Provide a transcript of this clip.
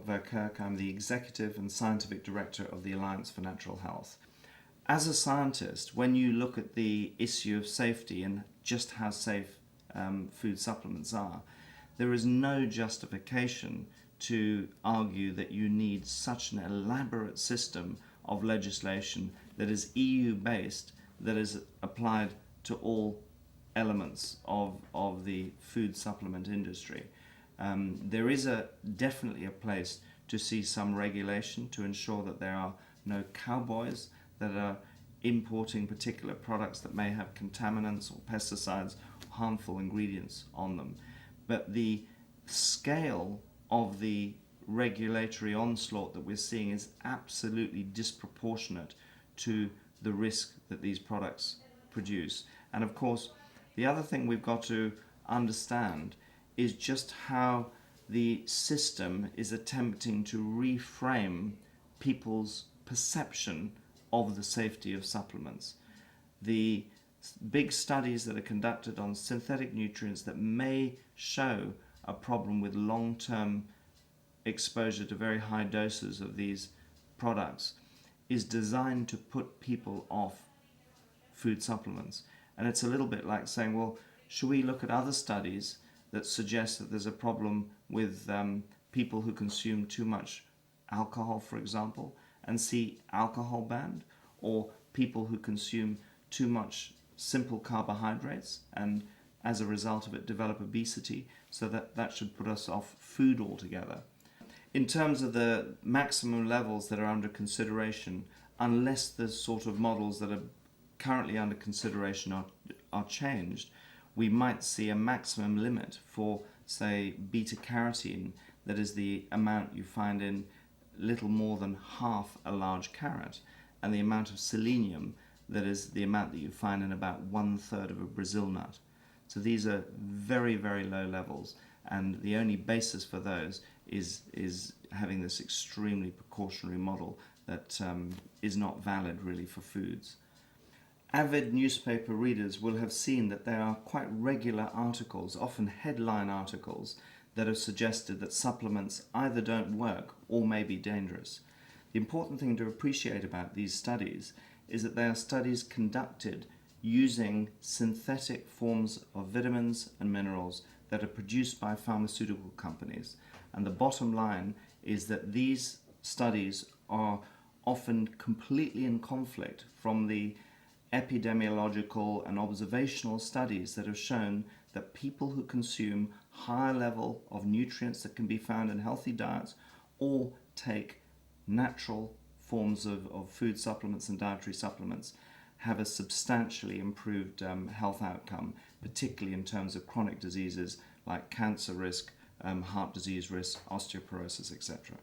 Verkerk. I'm the Executive and Scientific Director of the Alliance for Natural Health. As a scientist, when you look at the issue of safety and just how safe food supplements are, there is no justification to argue that you need such an elaborate system of legislation that is EU-based, that is applied to all elements of the food supplement industry. There is definitely a place to see some regulation to ensure that there are no cowboys that are importing particular products that may have contaminants or pesticides or harmful ingredients on them. But the scale of the regulatory onslaught that we're seeing is absolutely disproportionate to the risk that these products produce. And of course, the other thing we've got to understand is just how the system is attempting to reframe people's perception of the safety of supplements. The big studies that are conducted on synthetic nutrients that may show a problem with long-term exposure to very high doses of these products is designed to put people off food supplements. And it's a little bit like saying, well, should we look at other studies that suggest that there's a problem with people who consume too much alcohol, for example, and see alcohol banned, or people who consume too much simple carbohydrates and as a result of it develop obesity, so that should put us off food altogether. In terms of the maximum levels that are under consideration, unless the sort of models that are currently under consideration are changed, we might see a maximum limit for, say, beta-carotene, that is the amount you find in little more than half a large carrot, and the amount of selenium, that is the amount that you find in about 1/3 of a Brazil nut. So these are very, very low levels, and the only basis for those is having this extremely precautionary model that is not valid really for foods. Avid newspaper readers will have seen that there are quite regular articles, often headline articles, that have suggested that supplements either don't work or may be dangerous. The important thing to appreciate about these studies is that they are studies conducted using synthetic forms of vitamins and minerals that are produced by pharmaceutical companies. And the bottom line is that these studies are often completely in conflict from the epidemiological and observational studies that have shown that people who consume higher level of nutrients that can be found in healthy diets or take natural forms of food supplements and dietary supplements have a substantially improved health outcome, particularly in terms of chronic diseases like cancer risk, heart disease risk, osteoporosis, etc.